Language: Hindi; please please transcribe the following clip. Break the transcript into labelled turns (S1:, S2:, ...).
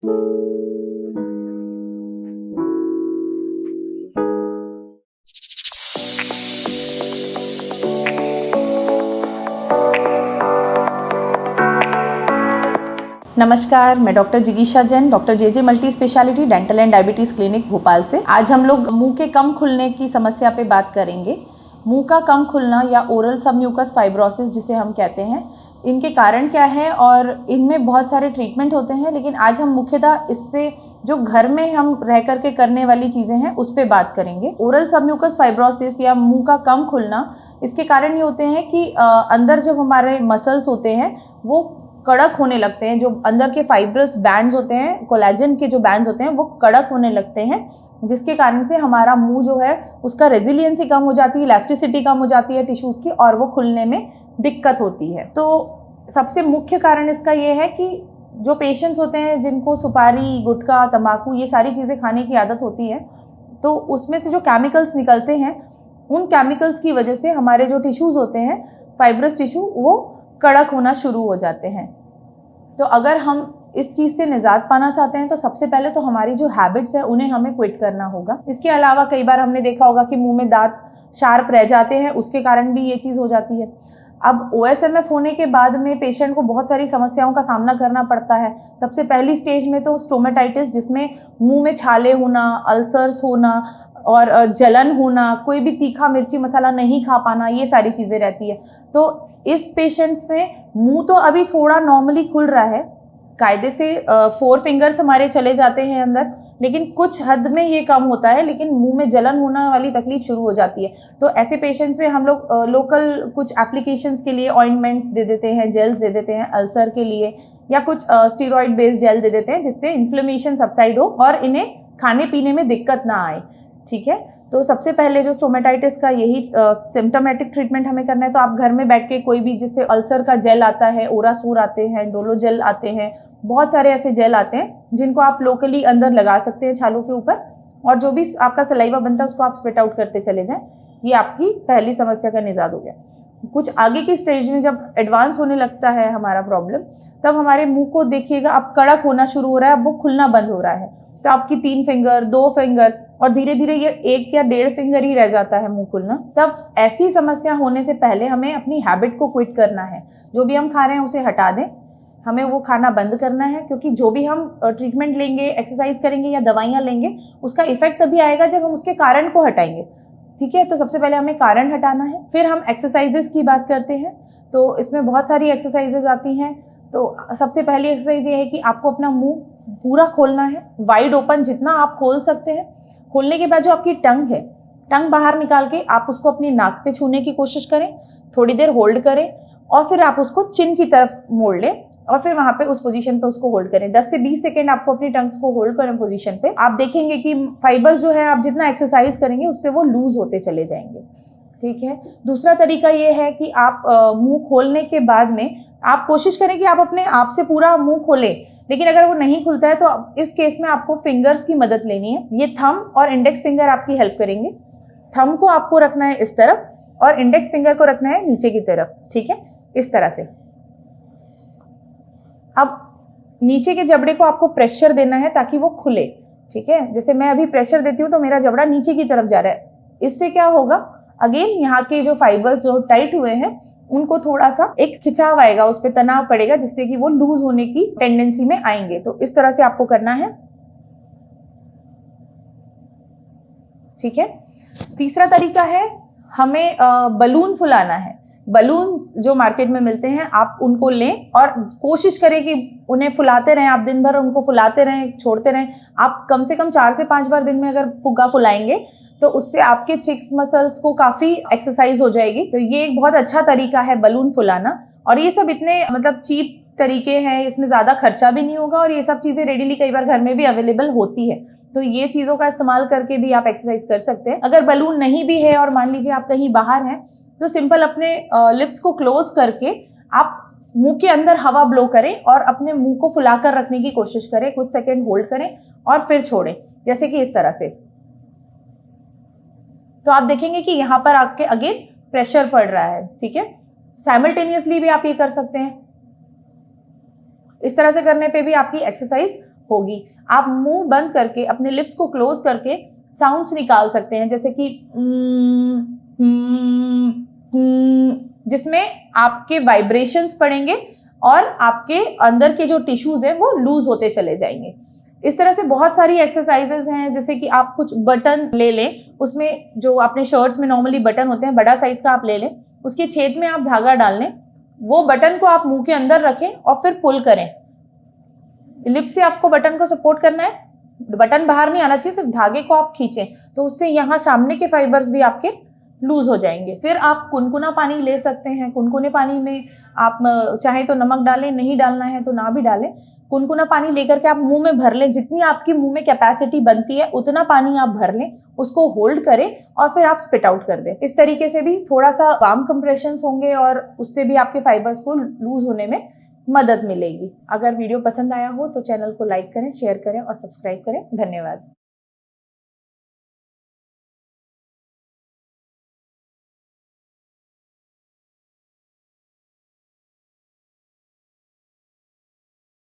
S1: नमस्कार, मैं डॉक्टर जिगीशा Jain, doctor J multi speciality dental and diabetes clinic Bhopal से। आज हम लोग मुंह के कम खुलने की समस्या पे बात करेंगे। मुंह का कम खुलना या ओरल सबम्यूकस फाइब्रोसिस जिसे हम कहते हैं, इनके कारण क्या है और इनमें बहुत सारे ट्रीटमेंट होते हैं, लेकिन आज हम मुख्यतः इससे जो घर में हम रह करके करने वाली चीज़ें हैं उस पर बात करेंगे। ओरल सबम्यूकस फाइब्रोसिस या मुंह का कम खुलना, इसके कारण ये होते हैं कि अंदर जब हमारे मसल्स होते हैं वो कड़क होने लगते हैं। जो अंदर के फाइब्रस बैंड्स होते हैं, कोलेजन के जो बैंड्स होते हैं वो कड़क होने लगते हैं, जिसके कारण से हमारा मुंह जो है उसका रेजिलियंसी कम हो जाती है, इलास्टिसिटी कम हो जाती है टिश्यूज़ की, और वो खुलने में दिक्कत होती है। तो सबसे मुख्य कारण इसका ये है कि जो पेशेंट्स होते हैं जिनको सुपारी, गुटखा, तम्बाकू ये सारी चीज़ें खाने की आदत होती है, तो उसमें से जो केमिकल्स निकलते हैं, उन केमिकल्स की वजह से हमारे जो टिश्यूज़ होते हैं, फाइब्रस टिश्यू, वो कड़क होना शुरू हो जाते हैं। तो अगर हम इस चीज़ से निजात पाना चाहते हैं तो सबसे पहले तो हमारी जो हैबिट्स हैं उन्हें हमें क्विट करना होगा। इसके अलावा कई बार हमने देखा होगा कि मुंह में दांत शार्प रह जाते हैं, उसके कारण भी ये चीज़ हो जाती है। अब OSMF होने के बाद में पेशेंट को बहुत सारी समस्याओं का सामना करना पड़ता है। सबसे पहली स्टेज में तो स्टोमेटाइटिस, जिसमें मुंह में छाले होना, अल्सर्स होना और जलन होना, कोई भी तीखा मिर्ची मसाला नहीं खा पाना, ये सारी चीज़ें रहती है। तो इस पेशेंट्स में मुंह तो अभी थोड़ा नॉर्मली खुल रहा है, कायदे से 4 फिंगर्स हमारे चले जाते हैं अंदर, लेकिन कुछ हद में ये कम होता है, लेकिन मुंह में जलन होने वाली तकलीफ शुरू हो जाती है। तो ऐसे पेशेंट्स में हम लोग लोकल कुछ एप्लीकेशंस के लिए ऑइंटमेंट्स दे देते हैं, जेल्स दे देते हैं अल्सर के लिए, या कुछ स्टीरॉयड बेस्ड जेल दे देते हैं जिससे इन्फ्लेमेशन सबसाइड हो और इन्हें खाने पीने में दिक्कत ना आए। ठीक है, तो सबसे पहले जो स्टोमेटाइटिस का यही सिम्टोमेटिक ट्रीटमेंट हमें करना है। तो आप घर में बैठ के कोई भी, जैसे अल्सर का जेल आता है, ओरासूर आते हैं, डोलो जेल आते हैं, बहुत सारे ऐसे जेल आते हैं जिनको आप लोकली अंदर लगा सकते हैं छालों के ऊपर, और जो भी आपका सलाइवा बनता है उसको आप स्पिट आउट करते चले जाएं। ये आपकी पहली समस्या का निजात हो गया। कुछ आगे की स्टेज में जब एडवांस होने लगता है हमारा प्रॉब्लम, तब हमारे मुंह को देखिएगा अब कड़क होना शुरू हो रहा है, अब वो खुलना बंद हो रहा है। तो आपकी 3 फिंगर, 2 फिंगर और धीरे धीरे ये 1 या 1.5 फिंगर ही रह जाता है मुंह खुलना। तब ऐसी समस्या होने से पहले हमें अपनी हैबिट को क्विट करना है। जो भी हम खा रहे हैं उसे हटा दें, हमें वो खाना बंद करना है, क्योंकि जो भी हम ट्रीटमेंट लेंगे, एक्सरसाइज करेंगे या दवाइयाँ लेंगे, उसका इफेक्ट तभी आएगा जब हम उसके कारण को हटाएंगे। ठीक है, तो सबसे पहले हमें कारण हटाना है, फिर हम एक्सरसाइजेस की बात करते हैं। तो इसमें बहुत सारी एक्सरसाइजेज आती हैं। तो सबसे पहली एक्सरसाइज ये है कि आपको अपना मुंह पूरा खोलना है, वाइड ओपन जितना आप खोल सकते हैं। खोलने के बाद जो आपकी टंग है, टंग बाहर निकाल के आप उसको अपनी नाक पे छूने की कोशिश करें, थोड़ी देर होल्ड करें और फिर आप उसको चिन की तरफ मोड़ लें और फिर वहाँ पे उस पोजीशन पे उसको होल्ड करें। 10 से 20 सेकेंड आपको अपनी टंग्स को होल्ड करें पोजीशन पे। आप देखेंगे कि फाइबर्स जो है, आप जितना एक्सरसाइज करेंगे उससे वो लूज होते चले जाएंगे। ठीक है, दूसरा तरीका ये है कि आप मुंह खोलने के बाद में आप कोशिश करें कि आप अपने आप से पूरा मुंह खोलें, लेकिन अगर वो नहीं खुलता है तो इस केस में आपको फिंगर्स की मदद लेनी है। ये थंब और इंडेक्स फिंगर आपकी हेल्प करेंगे। थंब को आपको रखना है इस तरफ और इंडेक्स फिंगर को रखना है नीचे की तरफ। ठीक है, इस तरह से। अब नीचे के जबड़े को आपको प्रेशर देना है ताकि वो खुले। ठीक है, जैसे मैं अभी प्रेशर देती हूँ तो मेरा जबड़ा नीचे की तरफ जा रहा है। इससे क्या होगा, अगेन यहाँ के जो फाइबर्स जो टाइट हुए हैं उनको थोड़ा सा एक खिंचाव आएगा, उस पर तनाव पड़ेगा, जिससे कि वो लूज होने की टेंडेंसी में आएंगे। तो इस तरह से आपको करना है। ठीक है, तीसरा तरीका है, हमें बलून फुलाना है। बलून्स जो मार्केट में मिलते हैं आप उनको लें और कोशिश करें कि उन्हें फुलाते रहें। आप दिन भर उनको फुलाते रहें, छोड़ते रहें। आप कम से कम 4 से 5 बार दिन में अगर फुग्गा फुलाएंगे तो उससे आपके चिक्स मसल्स को काफ़ी एक्सरसाइज हो जाएगी। तो ये एक बहुत अच्छा तरीका है बलून फुलाना। और ये सब इतने चीप तरीके हैं, इसमें ज़्यादा खर्चा भी नहीं होगा और ये सब चीज़ें रेडीली कई बार घर में भी अवेलेबल होती है। तो ये चीज़ों का इस्तेमाल करके भी आप एक्सरसाइज कर सकते हैं। अगर बलून नहीं भी है और मान लीजिए आप कहीं बाहर हैं, तो सिंपल अपने लिप्स को क्लोज करके आप मुंह के अंदर हवा ब्लो करें और अपने मुंह को फुलाकर रखने की कोशिश करें। कुछ सेकंड होल्ड करें और फिर छोड़ें, जैसे कि इस तरह से। तो आप देखेंगे कि यहाँ पर आपके अगेन प्रेशर पड़ रहा है। ठीक है, साइमल्टेनियसली भी आप ये कर सकते हैं। इस तरह से करने पे भी आपकी एक्सरसाइज होगी। आप मुंह बंद करके अपने लिप्स को क्लोज करके साउंड्स निकाल सकते हैं, जैसे कि जिसमें आपके वाइब्रेशंस पड़ेंगे और आपके अंदर के जो टिश्यूज हैं वो लूज होते चले जाएंगे। इस तरह से बहुत सारी एक्सरसाइजेज हैं, जैसे कि आप कुछ बटन ले लें, उसमें जो अपने शर्ट्स में नॉर्मली बटन होते हैं, बड़ा साइज का आप ले लें, उसके छेद में आप धागा डाल लें, वो बटन को आप मुंह के अंदर रखें और फिर पुल करें। लिप्स से आपको बटन को सपोर्ट करना है, बटन बाहर नहीं आना चाहिए, सिर्फ धागे को आप खींचें तो उससे यहाँ सामने के फाइबर्स भी आपके लूज हो जाएंगे। फिर आप कुनकुना पानी ले सकते हैं। कुनकुने पानी में आप चाहें तो नमक डालें, नहीं डालना है तो ना भी डालें। कुनकुना पानी लेकर के आप मुंह में भर लें, जितनी आपकी मुंह में कैपेसिटी बनती है उतना पानी आप भर लें, उसको होल्ड करें और फिर आप स्पिट आउट कर दें। इस तरीके से भी थोड़ा सा वार्म कंप्रेशंस होंगे और उससे भी आपके फाइबर्स को लूज होने में मदद मिलेगी। अगर वीडियो पसंद आया हो तो चैनल को लाइक करें, शेयर करें और सब्सक्राइब करें। धन्यवाद।